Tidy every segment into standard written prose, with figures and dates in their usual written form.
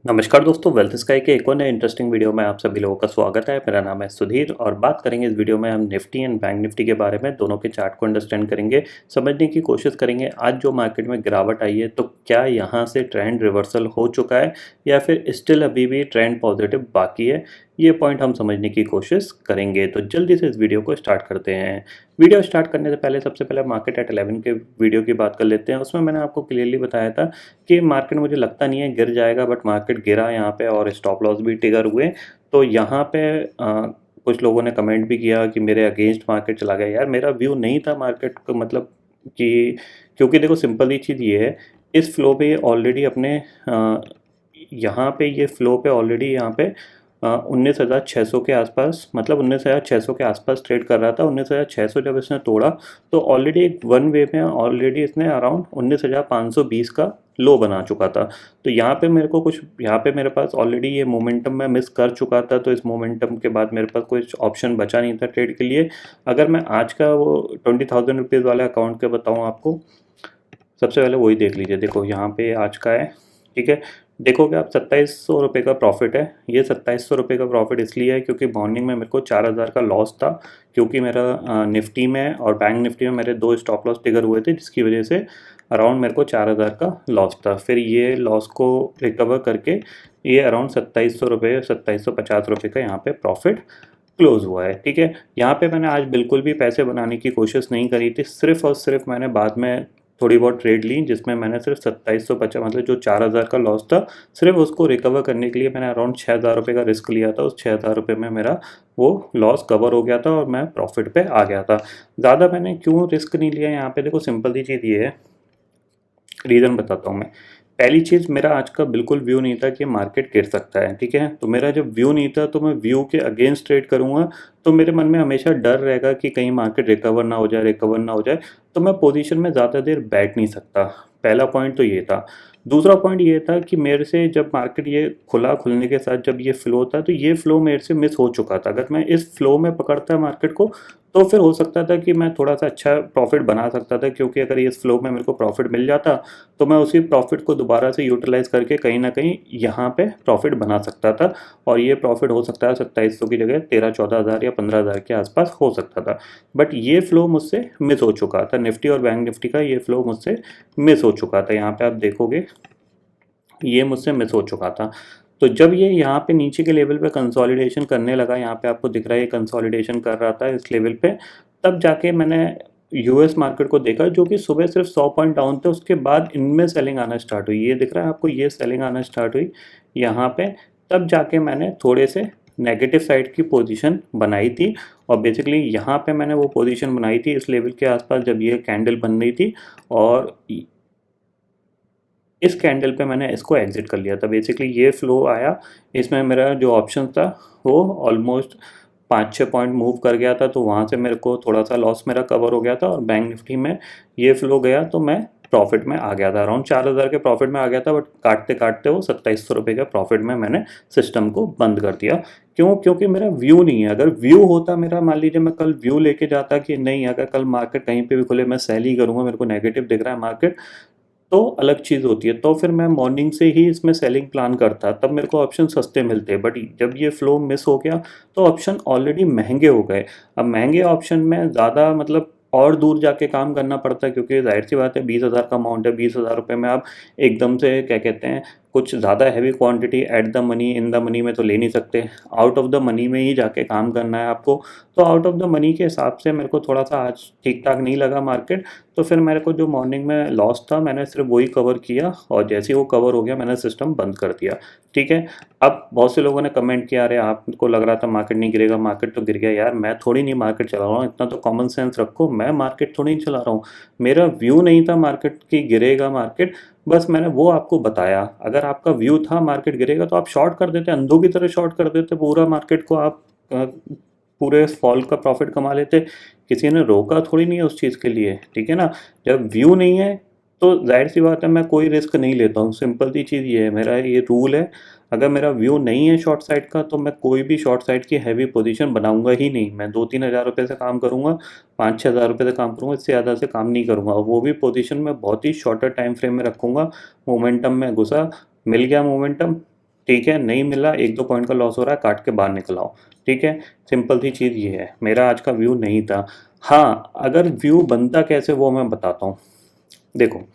नमस्कार दोस्तों, wealth sky के एक और नए इंटरेस्टिंग वीडियो में आप सभी लोगों का स्वागत है। मेरा नाम है सुधीर और बात करेंगे इस वीडियो में हम निफ्टी एंड बैंक निफ्टी के बारे में। दोनों के चार्ट को अंडरस्टैंड करेंगे, समझने की कोशिश करेंगे आज जो मार्केट में गिरावट आई है तो क्या यहाँ से ट्रेंड रिवर्सल हो चुका है या फिर स्टिल अभी भी ट्रेंड पॉजिटिव बाकी है। ये पॉइंट हम समझने की कोशिश करेंगे। तो जल्दी से इस वीडियो को स्टार्ट करते हैं। वीडियो स्टार्ट करने से पहले सबसे पहले मार्केट एट 11 के वीडियो की बात कर लेते हैं। उसमें मैंने आपको क्लियरली बताया था कि मार्केट मुझे लगता नहीं है गिर जाएगा, बट मार्केट गिरा यहाँ पे और स्टॉप लॉस भी ट्रिगर हुए। तो यहाँ पे कुछ लोगों ने कमेंट भी किया कि मेरे अगेंस्ट मार्केट चला गया। यार मेरा व्यू नहीं था मार्केट का, मतलब कि क्योंकि देखो सिंपल ही चीज़ ये है, इस फ्लो पे ऑलरेडी अपने यहाँ पे ये फ्लो पे ऑलरेडी यहाँ पे 19,600 के आसपास, मतलब 19,600 के आसपास ट्रेड कर रहा था। 19,600 जब इसने तोड़ा तो ऑलरेडी एक वन वे में ऑलरेडी इसने अराउंड 19,520 का लो बना चुका था। तो यहाँ पे मेरे को कुछ, यहाँ पे मेरे पास ऑलरेडी ये मोमेंटम मैं मिस कर चुका था। तो इस मोमेंटम के बाद मेरे पास कुछ ऑप्शन बचा नहीं था ट्रेड के लिए। अगर मैं आज का वो 20,000 रुपीज़ वाले अकाउंट के बताऊँ आपको, सबसे पहले वही देख लीजिए। देखो यहाँ पे आज का है, ठीक है। देखोगे आप 2700 रुपये का प्रॉफिट है। ये 2700 रुपये का प्रॉफिट इसलिए है क्योंकि मॉर्निंग में मेरे को 4,000 का लॉस था, क्योंकि मेरा निफ्टी में और बैंक निफ्टी में मेरे दो स्टॉप लॉस ट्रिगर हुए थे, जिसकी वजह से अराउंड मेरे को 4,000 का लॉस था। फिर ये लॉस को रिकवर करके ये अराउंड 2700 रुपये, 2750 रुपये का यहाँ पे प्रॉफिट क्लोज हुआ है, ठीक है। यहाँ पे मैंने आज बिल्कुल भी पैसे बनाने की कोशिश नहीं करी थी। सिर्फ और सिर्फ मैंने बाद में थोड़ी बहुत ट्रेड ली, जिसमें मैंने सिर्फ 2750, मतलब जो 4,000 का लॉस था, सिर्फ उसको रिकवर करने के लिए मैंने अराउंड 6,000 रुपये का रिस्क लिया था। उस 6,000 रुपये में मेरा वो लॉस कवर हो गया था और मैं प्रॉफिट पे आ गया था। ज़्यादा मैंने क्यों रिस्क नहीं लिया यहाँ पे, देखो सिंपल सी चीज़ ये है, रीज़न बताता हूँ मैं। पहली चीज़, मेरा आज का बिल्कुल व्यू नहीं था कि मार्केट गिर सकता है, ठीक है। तो मेरा जब व्यू नहीं था तो मैं व्यू के अगेंस्ट ट्रेड करूँगा तो मेरे मन में हमेशा डर रहेगा कि कहीं मार्केट रिकवर ना हो जाए, रिकवर ना हो जाए। तो मैं पोजीशन में ज़्यादा देर बैठ नहीं सकता। पहला पॉइंट तो ये था। दूसरा पॉइंट ये था कि मेरे से जब मार्केट ये खुलने के साथ जब ये फ्लो था तो ये फ्लो मेरे से मिस हो चुका था। अगर मैं इस फ्लो में पकड़ता मार्केट को तो फिर हो सकता था कि मैं थोड़ा सा अच्छा प्रॉफिट बना सकता था, क्योंकि अगर इस फ्लो में मेरे को प्रॉफिट मिल जाता तो मैं उसी प्रॉफिट को दोबारा से यूटिलाइज करके कहीं ना कहीं यहाँ पे प्रॉफिट बना सकता था। और ये प्रॉफिट हो सकता है 2700 की जगह 13-14 हज़ार या 15,000 के आसपास हो सकता था। बट ये फ्लो मुझसे मिस हो चुका था। निफ्टी और बैंक निफ्टी का ये फ्लो मुझसे मिस हो चुका था। यहाँ पे आप देखोगे ये मुझसे मिस हो चुका था। तो जब ये यहाँ पे नीचे के लेवल पे कंसोलिडेशन करने लगा, यहाँ पे आपको दिख रहा है ये कंसोलिडेशन कर रहा था इस लेवल पे, तब जाके मैंने यूएस मार्केट को देखा जो कि सुबह सिर्फ 100 पॉइंट डाउन थे। उसके बाद इनमें सेलिंग आना स्टार्ट हुई। ये दिख रहा है आपको, ये सेलिंग आना स्टार्ट हुई यहाँ पे। तब जाके मैंने थोड़े से नेगेटिव साइड की पोजीशन बनाई थी। और बेसिकली यहाँ पे मैंने वो पोजीशन बनाई थी इस लेवल के आसपास जब ये कैंडल बन रही थी, और इस कैंडल पे मैंने इसको एग्जिट कर लिया था। बेसिकली ये फ्लो आया, इसमें मेरा जो ऑप्शन था वो ऑलमोस्ट 5-6 पॉइंट मूव कर गया था, तो वहाँ से मेरे को थोड़ा सा लॉस मेरा कवर हो गया था। और बैंक निफ्टी में ये फ्लो गया तो मैं प्रॉफिट में आ गया था, अराउंड 4,000 के प्रॉफिट में आ गया था। बट काटते काटते वो 2700 रुपये के प्रॉफिट में मैंने सिस्टम को बंद कर दिया। क्यों? क्योंकि मेरा व्यू नहीं है। अगर व्यू होता मेरा, मान लीजिए मैं कल व्यू लेके जाता कि नहीं, अगर कल मार्केट कहीं पे भी खुले मैं सेल ही करूँगा, मेरे को नेगेटिव दिख रहा है मार्केट, तो अलग चीज़ होती है। तो फिर मैं मॉर्निंग से ही इसमें सेलिंग प्लान करता, तब मेरे को ऑप्शन सस्ते मिलते। बट जब ये फ्लो मिस हो गया तो ऑप्शन ऑलरेडी महंगे हो गए। अब महंगे ऑप्शन में ज़्यादा, मतलब और दूर जाके काम करना पड़ता है, क्योंकि जाहिर सी बात है 20,000 का अमाउंट है। 20,000 रुपये में आप एकदम से क्या कहते हैं, कुछ ज़्यादा heavy quantity at the money, in the money में तो ले नहीं सकते। आउट ऑफ द मनी में ही जाके काम करना है आपको। तो आउट ऑफ द मनी के हिसाब से मेरे को थोड़ा सा आज ठीक ठाक नहीं लगा मार्केट। तो फिर मेरे को जो मॉर्निंग में लॉस था मैंने सिर्फ वही कवर किया, और जैसे ही वो कवर हो गया मैंने सिस्टम बंद कर दिया, ठीक है। अब बहुत से लोगों ने कमेंट किया, अरे आपको लग रहा था मार्केट नहीं गिरेगा, मार्केट तो गिर गया। यार मैं थोड़ी नहीं मार्केट चला रहा हूँ, इतना तो कॉमन सेंस रखो। मैं मार्केट थोड़ी नहीं चला रहा हूँ। मेरा व्यू नहीं था मार्केट की गिरेगा मार्केट, बस मैंने वो आपको बताया। अगर आपका व्यू था मार्केट गिरेगा तो आप शॉर्ट कर देते, अंधों की तरह शॉर्ट कर देते पूरा मार्केट को, आप पूरे फॉल का प्रॉफिट कमा लेते। किसी ने रोका थोड़ी नहीं है उस चीज़ के लिए, ठीक है ना। जब व्यू नहीं है तो जाहिर सी बात है मैं कोई रिस्क नहीं लेता हूँ। सिंपल सी चीज़ ये है, मेरा ये रूल है। अगर मेरा व्यू नहीं है शॉर्ट साइड का तो मैं कोई भी शॉर्ट साइड की हैवी पोजीशन बनाऊंगा ही नहीं। मैं 2-3 हज़ार रुपये से काम करूंगा, 5-6 हज़ार रुपये से काम करूंगा, इससे ज़्यादा से काम नहीं करूंगा। और वो भी पोजीशन में बहुत ही शॉर्टर टाइम फ्रेम में रखूंगा। मोमेंटम में घुसा, मिल गया मोमेंटम, ठीक है, नहीं मिला, 1-2 पॉइंट का लॉस हो रहा है, काट के बाहर निकल आओ। ठीक है, सिंपल सी चीज़ ये है। मेरा आज का व्यू नहीं था। हाँ, अगर व्यू बनता कैसे वो मैं बताता हूँ। देखो,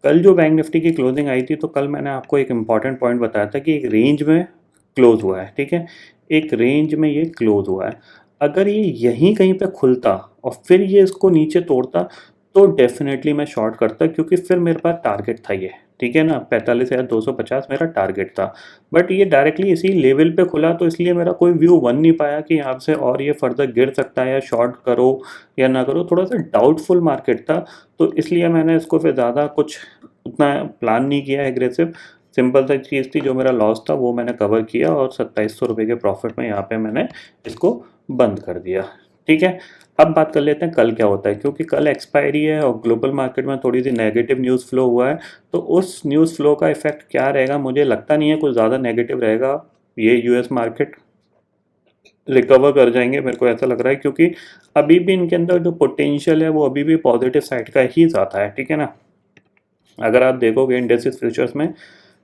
कल जो बैंक निफ्टी की क्लोजिंग आई थी, तो कल मैंने आपको एक इम्पॉर्टेंट पॉइंट बताया था कि एक रेंज में क्लोज हुआ है। ठीक है, एक रेंज में ये क्लोज हुआ है। अगर ये यहीं कहीं पे खुलता और फिर ये इसको नीचे तोड़ता, तो डेफिनेटली मैं शॉर्ट करता, क्योंकि फिर मेरे पास टारगेट था ये। ठीक है ना, 45,250 मेरा टारगेट था। बट ये डायरेक्टली इसी लेवल पे खुला, तो इसलिए मेरा कोई व्यू बन नहीं पाया कि यहाँ से और ये फर्दर गिर सकता है, या शॉर्ट करो या ना करो। थोड़ा सा डाउटफुल मार्केट था, तो इसलिए मैंने इसको फिर ज़्यादा कुछ उतना प्लान नहीं किया एग्रेसिव। सिंपल सा चीज़ थी, जो मेरा लॉस था वो मैंने कवर किया, और 2700 रुपये के प्रॉफिट में यहाँ पे मैंने इसको बंद कर दिया। ठीक है, अब बात कर लेते हैं कल क्या होता है, क्योंकि कल एक्सपायरी है और ग्लोबल मार्केट में थोड़ी सी नेगेटिव न्यूज़ फ्लो हुआ है। तो उस न्यूज़ फ्लो का इफेक्ट क्या रहेगा, मुझे लगता नहीं है कुछ ज़्यादा नेगेटिव रहेगा। ये यूएस मार्केट रिकवर कर जाएंगे, मेरे को ऐसा लग रहा है, क्योंकि अभी भी इनके अंदर जो पोटेंशियल है वो अभी भी पॉजिटिव साइड का ही जाता है। ठीक है ना, अगर आप देखोगे इंडेक्स फ्यूचर्स में,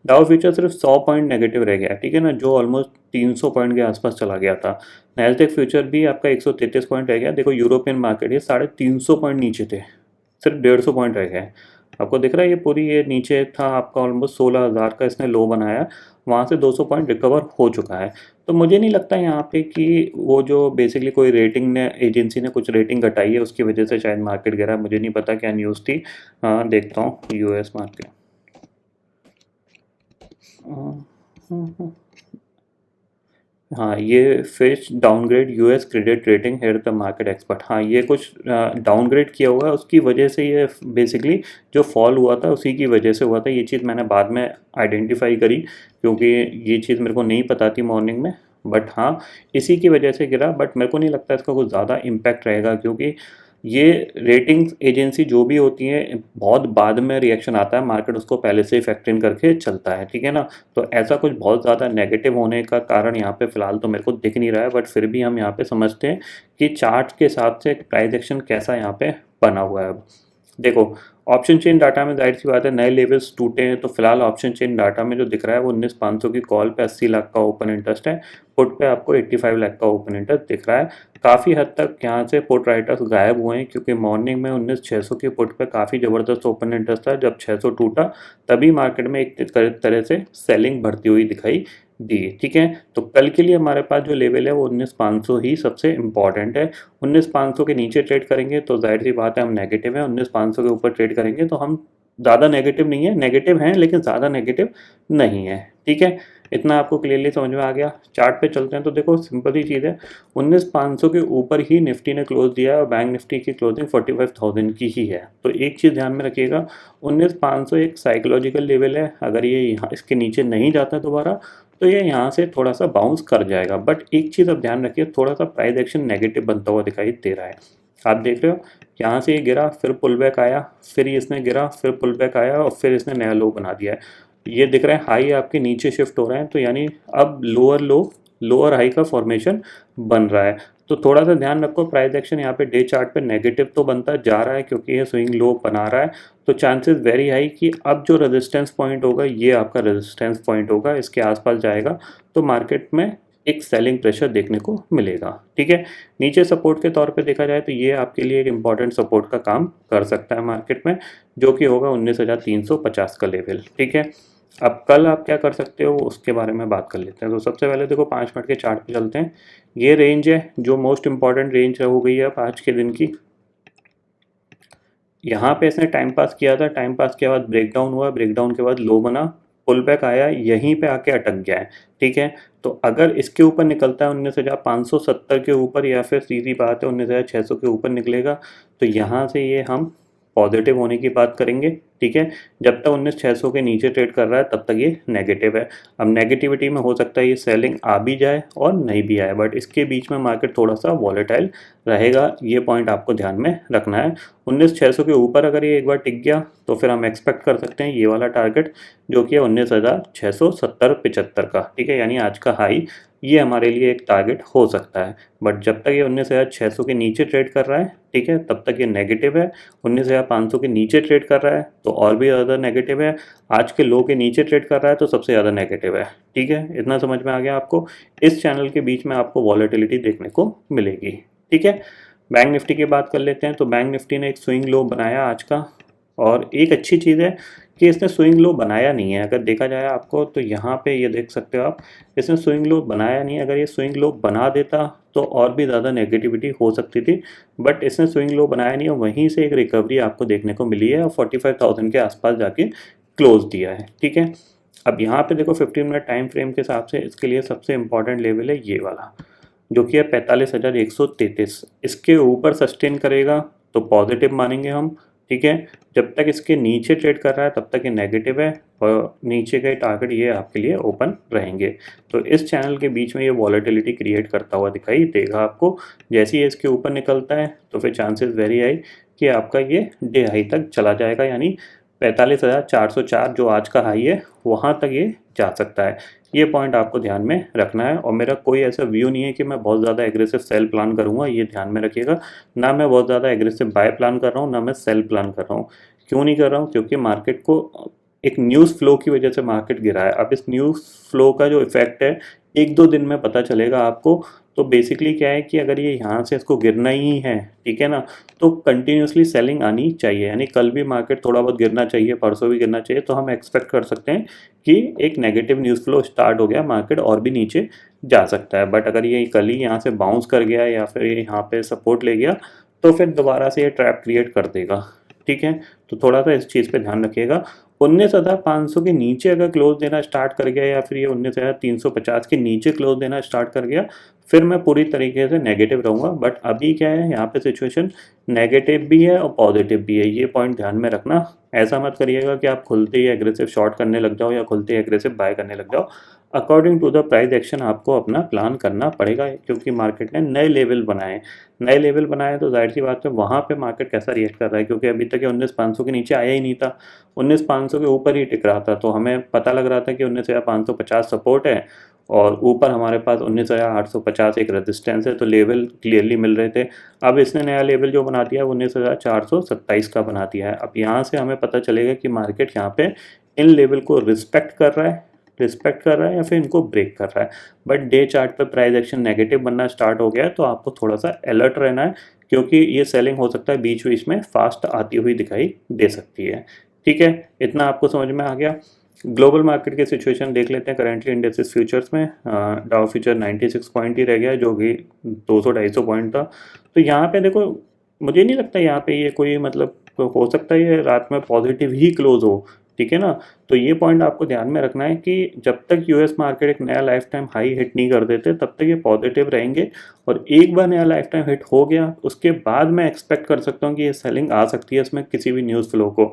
डाउ फ्यूचर सिर्फ 100 पॉइंट नेगेटिव रह गया। ठीक है ना, जो ऑलमोस्ट 300 पॉइंट के आसपास चला गया था। नैस्डैक फ्यूचर भी आपका 133 पॉइंट रह गया। देखो, यूरोपियन मार्केट ये 350 पॉइंट नीचे थे, सिर्फ 150 पॉइंट रह गए। आपको दिख रहा है, ये पूरी ये नीचे था आपका ऑलमोस्ट 16,000 का इसने लो बनाया, वहाँ से 200 पॉइंट रिकवर हो चुका है। तो मुझे नहीं लगता यहाँ पे कि वो जो बेसिकली कोई रेटिंग ने एजेंसी ने कुछ रेटिंग घटाई है उसकी वजह से शायद मार्केट गिरा। मुझे नहीं पता क्या न्यूज़ थी। देखता हूँ यूएस मार्केट। हाँ, ये Fitch downgrade US credit rating head the market expert. हाँ, ये कुछ डाउनग्रेड किया हुआ है, उसकी वजह से ये बेसिकली जो फॉल हुआ था उसी की वजह से हुआ था। ये चीज़ मैंने बाद में आइडेंटिफाई करी, क्योंकि ये चीज़ मेरे को नहीं पता थी मॉर्निंग में। बट हाँ, इसी की वजह से गिरा। बट मेरे को नहीं लगता इसका कुछ ज़्यादा इम्पैक्ट रहेगा, क्योंकि ये रेटिंग्स एजेंसी जो भी होती है बहुत बाद में रिएक्शन आता है, मार्केट उसको पहले से ही फैक्टर इन करके चलता है। ठीक है ना, तो ऐसा कुछ बहुत ज़्यादा नेगेटिव होने का कारण यहाँ पे फ़िलहाल तो मेरे को दिख नहीं रहा है। बट फिर भी हम यहाँ पे समझते हैं कि चार्ट के हिसाब से प्राइस एक्शन कैसा यहाँ पे बना हुआ है। अब देखो, ऑप्शन चेन डाटा में जाहिर सी बात है नए लेवल्स टूटे हैं, तो फिलहाल ऑप्शन चेन डाटा में जो दिख रहा है वो 19,500 की कॉल पे 80 लाख का ओपन इंटरेस्ट है, पुट पे आपको 85 लाख का ओपन इंटरेस्ट दिख रहा है। काफ़ी हद तक यहाँ से पुट राइटर्स गायब हुए हैं, क्योंकि मॉर्निंग में 19,600 की पुट पे काफ़ी ज़बरदस्त ओपन इंटरेस्ट था। जब 600 टूटा तभी मार्केट में एक तरह से सेलिंग बढ़ती हुई दिखाई दी। ठीक है, तो कल के लिए हमारे पास जो लेवल है वो 19,500 ही सबसे इम्पॉर्टेंट है। 19,500 के नीचे ट्रेड करेंगे तो जाहिर सी बात है हम नेगेटिव है, 19,500 के ऊपर ट्रेड करेंगे तो हम ज़्यादा नेगेटिव नहीं है, नेगेटिव हैं लेकिन ज़्यादा नेगेटिव नहीं है। ठीक है, इतना आपको क्लियरली समझ में आ गया। चार्ट पे चलते हैं, तो देखो सिंपल ही चीज़ है, 19,500 के ऊपर ही निफ्टी ने क्लोज दिया है और बैंक निफ्टी की क्लोजिंग 45,000 की ही है। तो एक चीज़ ध्यान में रखिएगा, 19,500 एक साइकोलॉजिकल लेवल है। अगर ये यहाँ इसके नीचे नहीं जाता दोबारा, तो ये यहाँ से थोड़ा सा बाउंस कर जाएगा। बट एक चीज़ अब ध्यान रखिए, थोड़ा सा प्राइस एक्शन नेगेटिव बनता हुआ दिखाई दे रहा है। आप देख रहे हो, यहाँ से ये गिरा, फिर पुल बैक आया, फिर इसने गिरा, फिर पुल बैक आया, और फिर इसने नया लो बना दिया है। ये दिख रहा है हाई आपके नीचे शिफ्ट हो रहे हैं, तो यानी अब लोअर लो लोअर हाई का फॉर्मेशन बन रहा है। तो थोड़ा सा ध्यान रखो, प्राइस एक्शन यहाँ पे डे चार्ट पे नेगेटिव तो बनता जा रहा है, क्योंकि ये स्विंग लो बना रहा है। तो चांसेस वेरी हाई कि अब जो रेजिस्टेंस पॉइंट होगा ये आपका रेजिस्टेंस पॉइंट होगा, इसके आसपास जाएगा तो मार्केट में एक सेलिंग प्रेशर देखने को मिलेगा। ठीक है, नीचे सपोर्ट के तौर पे देखा जाए तो ये आपके लिए एक इम्पॉर्टेंट सपोर्ट का काम कर सकता है मार्केट में, जो कि होगा 19,350 का लेवल। ठीक है, अब कल आप क्या कर सकते हो उसके बारे में बात कर लेते हैं। तो सबसे पहले देखो 5 मिनट के चार्ट पे चलते हैं। ये रेंज है जो मोस्ट इंपॉर्टेंट रेंज हो गई है आज के दिन की। यहाँ पे इसने टाइम पास किया था, टाइम पास के बाद ब्रेकडाउन हुआ, ब्रेकडाउन के बाद लो बना, पुल बैक आया, यहीं पे आके अटक गया है। ठीक है, तो अगर इसके ऊपर निकलता है 19,570 के ऊपर, या फिर सीधी बात है 19,600 के ऊपर निकलेगा, तो यहाँ से ये हम पॉजिटिव होने की बात करेंगे। ठीक है, जब तक 19,600 के नीचे ट्रेड कर रहा है तब तक ये नेगेटिव है। अब नेगेटिविटी में हो सकता है ये सेलिंग आ भी जाए और नहीं भी आए, बट इसके बीच में मार्केट थोड़ा सा वॉलेटाइल रहेगा, ये पॉइंट आपको ध्यान में रखना है। 19,600 के ऊपर अगर ये एक बार टिक गया तो फिर हम एक्सपेक्ट कर सकते हैं ये वाला टारगेट, जो कि है 19,670-75 का। ठीक है, यानी आज का हाई ये हमारे लिए एक टारगेट हो सकता है। बट जब तक ये 19,600 के नीचे ट्रेड कर रहा है, ठीक है, तब तक ये नेगेटिव है। 19,500 के नीचे ट्रेड कर रहा है तो और भी ज़्यादा नेगेटिव है, आज के लो के नीचे ट्रेड कर रहा है तो सबसे ज़्यादा नेगेटिव है। ठीक है, इतना समझ में आ गया आपको। इस चैनल के बीच में आपको वॉलेटिलिटी देखने को मिलेगी। ठीक है, बैंक निफ्टी की बात कर लेते हैं। तो बैंक निफ्टी ने एक स्विंग लो बनाया आज का, और एक अच्छी चीज़ है कि इसने स्विंग लो बनाया नहीं है। अगर देखा जाए आपको तो यहाँ पे ये देख सकते हो आप, इसने स्विंग लो बनाया नहीं है। अगर ये स्विंग लो बना देता तो और भी ज़्यादा नेगेटिविटी हो सकती थी, बट इसने स्विंग लो बनाया नहीं है। वहीं से एक रिकवरी आपको देखने को मिली है और 45,000 के आसपास जाके क्लोज दिया है। ठीक है, अब यहाँ पे देखो 15 मिनट टाइम फ्रेम के हिसाब से इसके लिए सबसे इंपॉर्टेंट लेवल है ये वाला, जो कि है 45,133। इसके ऊपर सस्टेन करेगा तो पॉजिटिव मानेंगे हम। ठीक है, जब तक इसके नीचे ट्रेड कर रहा है तब तक ये नेगेटिव है, और नीचे के टारगेट ये आपके लिए ओपन रहेंगे। तो इस चैनल के बीच में ये वॉलेटिलिटी क्रिएट करता हुआ दिखाई देगा आपको। जैसे ही इसके ऊपर निकलता है तो फिर चांसेस वेरी हाई कि आपका ये डे हाई तक चला जाएगा, यानी 45,404 जो आज का हाई है वहाँ तक ये जा सकता है। ये पॉइंट आपको ध्यान में रखना है। और मेरा कोई ऐसा व्यू नहीं है कि मैं बहुत ज़्यादा एग्रेसिव सेल प्लान करूँगा, ये ध्यान में रखिएगा। ना मैं बहुत ज़्यादा एग्रेसिव बाय प्लान कर रहा हूँ, ना मैं सेल प्लान कर रहा हूँ। क्यों नहीं कर रहा हूँ? क्योंकि मार्केट को एक न्यूज़ फ्लो की वजह से मार्केट गिरा है। अब इस न्यूज़ फ्लो का जो इफेक्ट है 1-2 दिन में पता चलेगा आपको। तो बेसिकली क्या है कि अगर ये यहाँ से इसको गिरना ही है, ठीक है ना, तो कंटिन्यूसली सेलिंग आनी चाहिए। यानी कल भी मार्केट थोड़ा बहुत गिरना चाहिए, परसों भी गिरना चाहिए, तो हम एक्सपेक्ट कर सकते हैं कि एक नेगेटिव न्यूज़ फ्लो स्टार्ट हो गया, मार्केट और भी नीचे जा सकता है। बट अगर ये कल ही यहाँ से बाउंस कर गया या फिर यहाँ पे सपोर्ट ले गया तो फिर दोबारा से ये ट्रैप क्रिएट कर देगा। ठीक है, तो थोड़ा सा इस चीज़ पे ध्यान रखिएगा। 19,500 के नीचे अगर क्लोज देना स्टार्ट कर गया या फिर ये 19,350 के नीचे क्लोज देना स्टार्ट कर गया, फिर मैं पूरी तरीके से नेगेटिव रहूँगा। बट अभी क्या है, यहाँ पे सिचुएशन नेगेटिव भी है और पॉजिटिव भी है, ये पॉइंट ध्यान में रखना। ऐसा मत करिएगा कि आप खुलते ही एग्रेसिव शॉर्ट करने लग जाओ या खुलते ही एग्रेसिव बाय करने लग जाओ। According to the price action आपको अपना प्लान करना पड़ेगा, क्योंकि मार्केट ने नए लेवल बनाए। नए लेवल बनाए तो जाहिर सी बात है वहाँ पे मार्केट कैसा रिएक्ट कर रहा है, क्योंकि अभी तक ये 19,500 के नीचे आया ही नहीं था, 19,500 के ऊपर ही टिक रहा था। तो हमें पता लग रहा था कि 19,550 सपोर्ट है और ऊपर हमारे पास 19,850 एक रेजिस्टेंस है, तो लेवल क्लियरली मिल रहे थे। अब इसने नया लेवल जो बना दिया है 19,427 का बना दिया है। अब यहाँ से हमें पता चलेगा कि मार्केट यहाँ पे इन लेवल को रिस्पेक्ट कर रहा है या फिर इनको ब्रेक कर रहा है। बट डे चार्ट पे प्राइस एक्शन नेगेटिव बनना स्टार्ट हो गया है, तो आपको थोड़ा सा अलर्ट रहना है, क्योंकि ये सेलिंग हो सकता है बीच बीच में फास्ट आती हुई दिखाई दे सकती है। ठीक है, इतना आपको समझ में आ गया। ग्लोबल मार्केट की सिचुएशन देख लेते हैं। करेंटली इंडेक्सेस फ्यूचर्स में डाउ फ्यूचर 96 पॉइंट ही रह गया है, जो कि 200-250 पॉइंट था। तो यहाँ पे देखो, मुझे नहीं लगता यहाँ पे ये कोई मतलब, तो हो सकता है ये रात में पॉजिटिव ही क्लोज हो। ठीक है ना, तो ये पॉइंट आपको ध्यान में रखना है कि जब तक यूएस मार्केट एक नया लाइफ टाइम हाई हिट नहीं कर देते तब तक ये पॉजिटिव रहेंगे। और एक बार नया लाइफ टाइम हिट हो गया उसके बाद मैं एक्सपेक्ट कर सकता हूँ कि ये सेलिंग आ सकती है इसमें किसी भी न्यूज़ फ्लो को।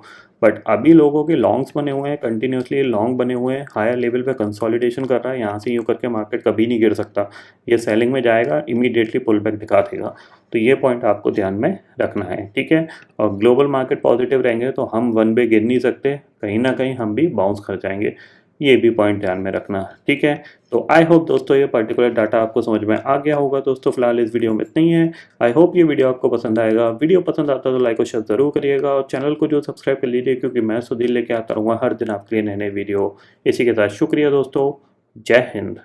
बट अभी लोगों के लॉन्ग्स बने हुए हैं, कंटिन्यूसली लॉन्ग बने हुए हैं, हायर लेवल पे कंसोलिडेशन कर रहा है। यहाँ से यूँ करके मार्केट कभी नहीं गिर सकता, ये सेलिंग में जाएगा, इमीडिएटली पुल बैक दिखा देगा। तो ये पॉइंट आपको ध्यान में रखना है। ठीक है, और ग्लोबल मार्केट पॉजिटिव रहेंगे तो हम वन वे गिर नहीं सकते, कहीं ना कहीं हम भी बाउंस कर जाएंगे, ये भी पॉइंट ध्यान में रखना। ठीक है, तो आई होप दोस्तों ये पर्टिकुलर डाटा आपको समझ में आ गया होगा। दोस्तों फिलहाल इस वीडियो में इतना ही है। आई होप ये वीडियो आपको पसंद आएगा। वीडियो पसंद आता है तो लाइक और शेयर जरूर करिएगा, और चैनल को जो सब्सक्राइब कर लीजिए, क्योंकि मैं सुधीर लेके आता रहूँगा हर दिन आपके लिए नए नए वीडियो। इसी के साथ शुक्रिया दोस्तों, जय हिंद।